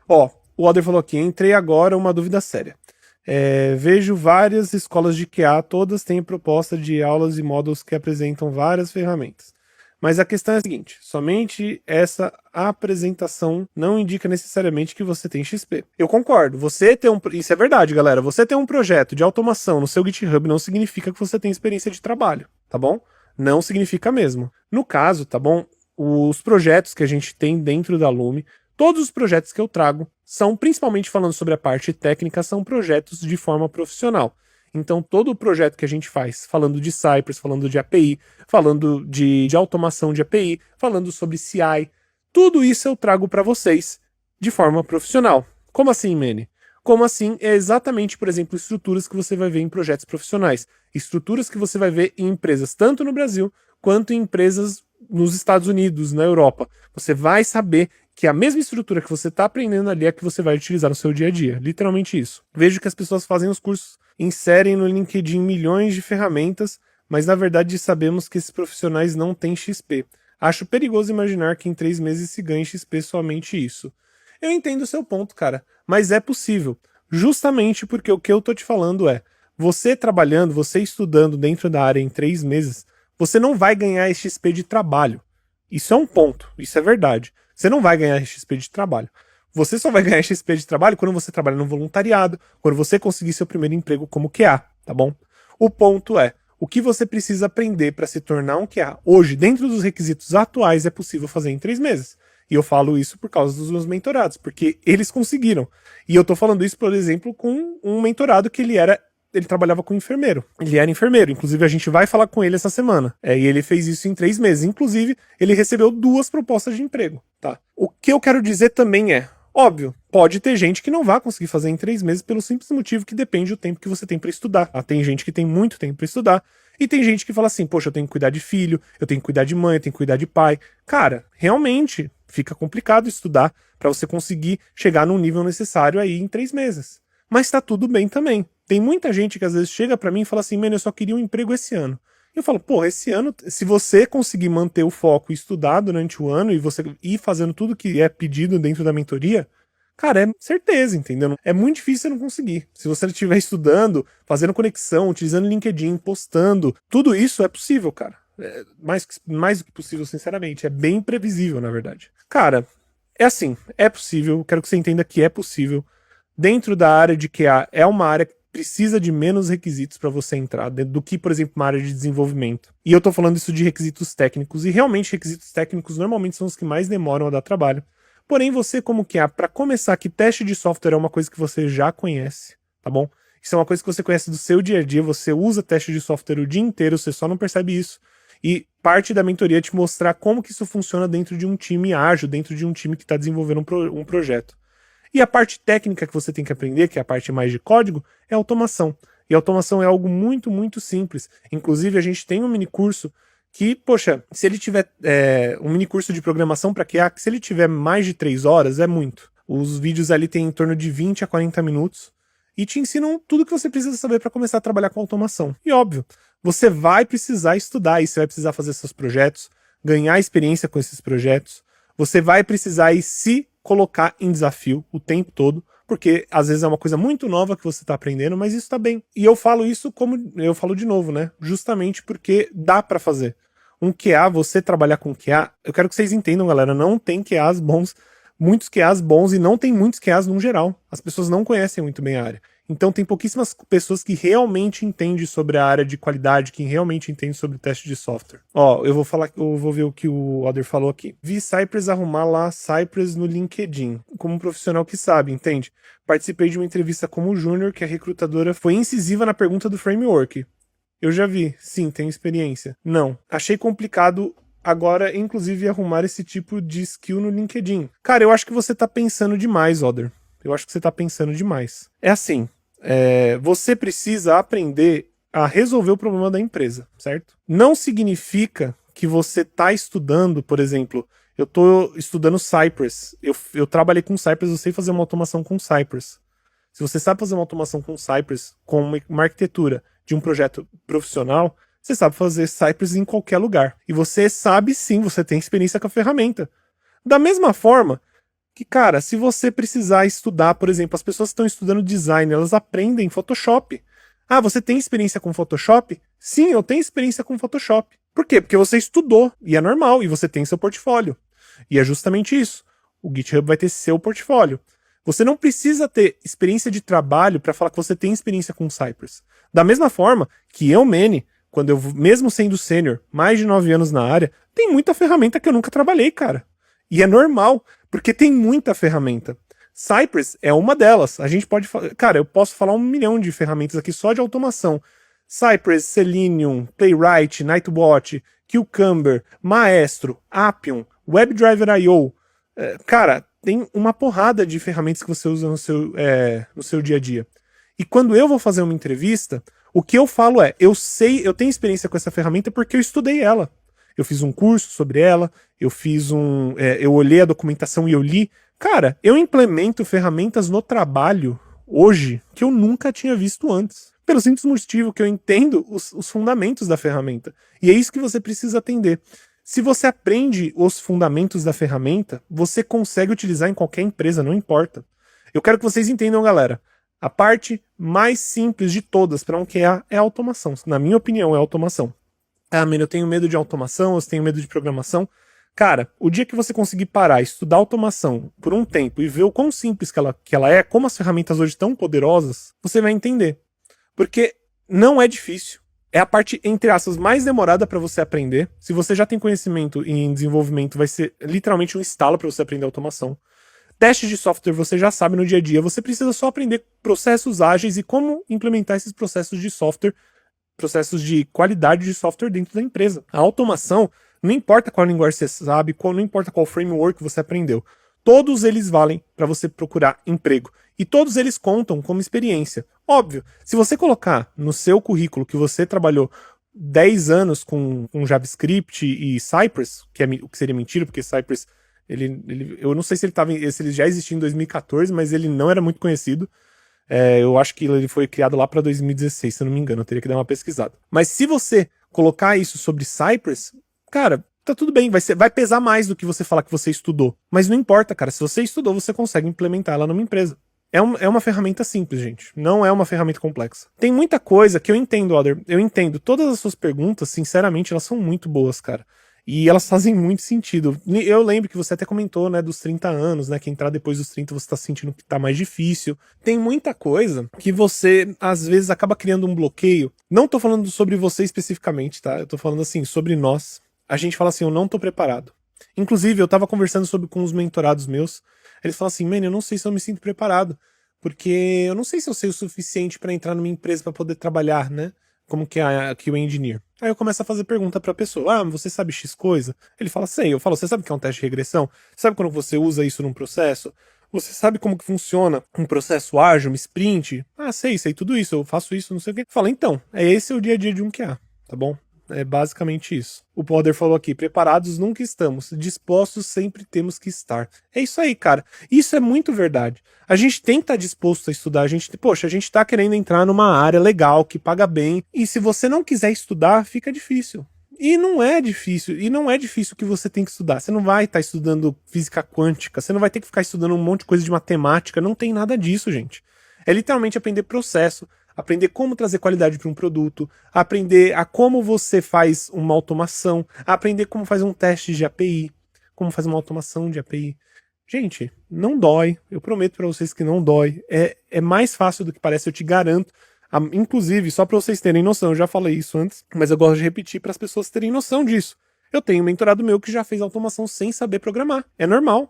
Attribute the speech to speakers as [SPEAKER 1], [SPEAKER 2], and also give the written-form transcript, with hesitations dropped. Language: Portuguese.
[SPEAKER 1] Ó, o Alder falou aqui, entrei agora, uma dúvida séria. Vejo várias escolas de QA, todas têm proposta de aulas e módulos que apresentam várias ferramentas. Mas a questão é a seguinte, somente essa apresentação não indica necessariamente que você tem XP. Eu concordo, isso é verdade, galera, você ter um projeto de automação no seu GitHub não significa que você tem experiência de trabalho, tá bom? Não significa mesmo. No caso, tá bom, os projetos que a gente tem dentro da Lume, todos os projetos que eu trago são, principalmente falando sobre a parte técnica, são projetos de forma profissional. Então, todo o projeto que a gente faz, falando de Cypress, falando de API, falando de automação de API, falando sobre CI, tudo isso eu trago para vocês de forma profissional. Como assim, Manny? Como assim? É exatamente, por exemplo, estruturas que você vai ver em projetos profissionais. Estruturas que você vai ver em empresas tanto no Brasil quanto em empresas nos Estados Unidos, na Europa. Você vai saber que a mesma estrutura que você está aprendendo ali é que você vai utilizar no seu dia a dia. Literalmente isso. Vejo que as pessoas fazem os cursos, inserem no LinkedIn milhões de ferramentas, mas na verdade sabemos que esses profissionais não têm XP. Acho perigoso imaginar que em 3 meses se ganhe XP somente isso. Eu entendo o seu ponto, cara, mas é possível. Justamente porque o que eu tô te falando é, você trabalhando, você estudando dentro da área em 3 meses, você não vai ganhar XP de trabalho. Isso é um ponto, isso é verdade. Você não vai ganhar XP de trabalho. Você só vai ganhar XP de trabalho quando você trabalha no voluntariado, quando você conseguir seu primeiro emprego como QA, tá bom? O ponto é, o que você precisa aprender para se tornar um QA hoje, dentro dos requisitos atuais, é possível fazer em 3 meses. E eu falo isso por causa dos meus mentorados, porque eles conseguiram. E eu tô falando isso, por exemplo, com um mentorado que ele trabalhava com enfermeiro. Ele era enfermeiro, inclusive a gente vai falar com ele essa semana. E ele fez isso em 3 meses. Inclusive, ele recebeu 2 propostas de emprego, tá? O que eu quero dizer também é, óbvio, pode ter gente que não vai conseguir fazer em 3 meses pelo simples motivo que depende do tempo que você tem para estudar. Tá? Tem gente que tem muito tempo para estudar e tem gente que fala assim, poxa, eu tenho que cuidar de filho, eu tenho que cuidar de mãe, eu tenho que cuidar de pai. Cara, realmente fica complicado estudar para você conseguir chegar no nível necessário aí em 3 meses. Mas tá tudo bem também. Tem muita gente que às vezes chega para mim e fala assim, mano, eu só queria um emprego esse ano. Eu falo, pô, esse ano, se você conseguir manter o foco e estudar durante o ano e você ir fazendo tudo que é pedido dentro da mentoria, cara, é certeza, entendeu? É muito difícil você não conseguir. Se você estiver estudando, fazendo conexão, utilizando LinkedIn, postando, tudo isso é possível, cara. É mais do que possível, sinceramente. É bem previsível, na verdade. Cara, é assim, é possível, quero que você entenda que é possível. Dentro da área de QA, é uma área que precisa de menos requisitos para você entrar do que, por exemplo, uma área de desenvolvimento. E eu tô falando isso de requisitos técnicos, e realmente requisitos técnicos normalmente são os que mais demoram a dar trabalho. Porém, você como QA, para começar, que teste de software é uma coisa que você já conhece, tá bom? Isso é uma coisa que você conhece do seu dia a dia, você usa teste de software o dia inteiro, você só não percebe isso. E parte da mentoria é te mostrar como que isso funciona dentro de um time ágil, dentro de um time que está desenvolvendo um projeto. E a parte técnica que você tem que aprender, que é a parte mais de código, é automação. E automação é algo muito, muito simples. Inclusive, a gente tem um minicurso que, poxa, se ele tiver um minicurso de programação para QA, se ele tiver mais de 3 horas, é muito. Os vídeos ali têm em torno de 20 a 40 minutos e te ensinam tudo que você precisa saber para começar a trabalhar com automação. E óbvio, você vai precisar estudar e você vai precisar fazer seus projetos, ganhar experiência com esses projetos. Você vai precisar ir se colocar em desafio o tempo todo, porque às vezes é uma coisa muito nova que você está aprendendo, mas isso tá bem. E eu falo isso como eu falo de novo, né? Justamente porque dá para fazer. Um QA, você trabalhar com QA, eu quero que vocês entendam, galera, não tem QAs bons, muitos QAs bons e não tem muitos QAs no geral. As pessoas não conhecem muito bem a área. Então tem pouquíssimas pessoas que realmente entendem sobre a área de qualidade, que realmente entendem sobre teste de software. Ó, eu vou ver o que o Oder falou aqui. Vi Cypress arrumar lá Cypress no LinkedIn, como um profissional que sabe, entende? Participei de uma entrevista como júnior que a recrutadora foi incisiva na pergunta do framework. Eu já vi, sim, tenho experiência. Não, achei complicado agora, inclusive, arrumar esse tipo de skill no LinkedIn. Cara, eu acho que você tá pensando demais, Oder. Eu acho que você tá pensando demais. É assim, você precisa aprender a resolver o problema da empresa, certo? Não significa que você tá estudando, por exemplo, eu tô estudando Cypress. Eu trabalhei com Cypress, eu sei fazer uma automação com Cypress. Se você sabe fazer uma automação com Cypress, com uma arquitetura de um projeto profissional, você sabe fazer Cypress em qualquer lugar. E você sabe sim, você tem experiência com a ferramenta. Da mesma forma que, cara, se você precisar estudar, por exemplo, as pessoas que estão estudando design, elas aprendem Photoshop. Ah, você tem experiência com Photoshop? Sim, eu tenho experiência com Photoshop. Por quê? Porque você estudou, e é normal, e você tem seu portfólio. E é justamente isso. O GitHub vai ter seu portfólio. Você não precisa ter experiência de trabalho para falar que você tem experiência com Cypress. Da mesma forma que eu, Manny, quando eu, mesmo sendo sênior, mais de 9 anos na área, tem muita ferramenta que eu nunca trabalhei, cara. E é normal, porque tem muita ferramenta. Cypress é uma delas. A gente pode falar... Cara, eu posso falar 1 milhão de ferramentas aqui só de automação. Cypress, Selenium, Playwright, Nightbot, Cucumber, Maestro, Appium, WebDriver.io. Cara, tem uma porrada de ferramentas que você usa no seu dia a dia. E quando eu vou fazer uma entrevista, o que eu falo é, eu tenho experiência com essa ferramenta porque eu estudei ela. Eu fiz um curso sobre ela, eu olhei a documentação e eu li. Cara, eu implemento ferramentas no trabalho hoje que eu nunca tinha visto antes. Pelo simples motivo que eu entendo os fundamentos da ferramenta. E é isso que você precisa atender. Se você aprende os fundamentos da ferramenta, você consegue utilizar em qualquer empresa, não importa. Eu quero que vocês entendam, galera. A parte mais simples de todas para um QA é a automação. Na minha opinião, é a automação. Ah, mano, eu tenho medo de automação, eu tenho medo de programação. Cara, o dia que você conseguir parar, estudar automação por um tempo e ver o quão simples que ela é, como as ferramentas hoje estão poderosas, você vai entender. Porque não é difícil. É a parte, entre aspas, mais demorada para você aprender. Se você já tem conhecimento em desenvolvimento, vai ser literalmente um estalo para você aprender automação. Testes de software você já sabe no dia a dia. Você precisa só aprender processos ágeis e como implementar esses processos de software, processos de qualidade de software dentro da empresa. A automação, não importa qual linguagem você sabe, não importa qual framework você aprendeu. Todos eles valem para você procurar emprego. E todos eles contam como experiência. Óbvio, se você colocar no seu currículo que você trabalhou 10 anos com JavaScript e Cypress, o que seria mentira, porque Cypress, eu não sei se ele já existia em 2014, mas ele não era muito conhecido. Eu acho que ele foi criado lá para 2016, se eu não me engano, eu teria que dar uma pesquisada. Mas se você colocar isso sobre Cypress, cara, tá tudo bem, vai pesar mais do que você falar que você estudou. Mas não importa, cara, se você estudou, você consegue implementar ela numa empresa. É uma ferramenta simples, gente. Não é uma ferramenta complexa. Tem muita coisa que eu entendo, Oder. Eu entendo. Todas as suas perguntas, sinceramente, elas são muito boas, cara. E elas fazem muito sentido. Eu lembro que você até comentou, né, dos 30 anos, né, que entrar depois dos 30 você tá sentindo que tá mais difícil. Tem muita coisa que você, às vezes, acaba criando um bloqueio. Não tô falando sobre você especificamente, tá? Eu tô falando, assim, sobre nós. A gente fala assim, eu não tô preparado. Inclusive, eu tava conversando com os mentorados meus. Eles falam assim, man, eu não sei se eu me sinto preparado, porque eu não sei se eu sei o suficiente para entrar numa empresa para poder trabalhar, né? Como que é aqui o engineer. Aí eu começo a fazer pergunta pra pessoa, você sabe X coisa? Ele fala, sei. Eu falo, você sabe o que é um teste de regressão? Sabe quando você usa isso num processo? Você sabe como que funciona um processo ágil, um sprint? Ah, sei tudo isso, eu faço isso, não sei o quê. Fala, então, esse é o dia a dia de um QA, tá bom? É basicamente isso. O Poder falou aqui, preparados nunca estamos, dispostos sempre temos que estar. É isso aí, cara. Isso é muito verdade. A gente tem que estar disposto a estudar. A gente tá querendo entrar numa área legal, que paga bem. E se você não quiser estudar, fica difícil. E não é difícil que você tem que estudar. Você não vai estar estudando física quântica, você não vai ter que ficar estudando um monte de coisa de matemática, não tem nada disso, gente. É literalmente aprender processo, aprender como trazer qualidade para um produto, aprender a como você faz uma automação, aprender como faz um teste de API, como faz uma automação de API. Gente, não dói, eu prometo para vocês que não dói, é mais fácil do que parece, eu te garanto. Inclusive, só para vocês terem noção, eu já falei isso antes, mas eu gosto de repetir para as pessoas terem noção disso. Eu tenho um mentorado meu que já fez automação sem saber programar. É normal.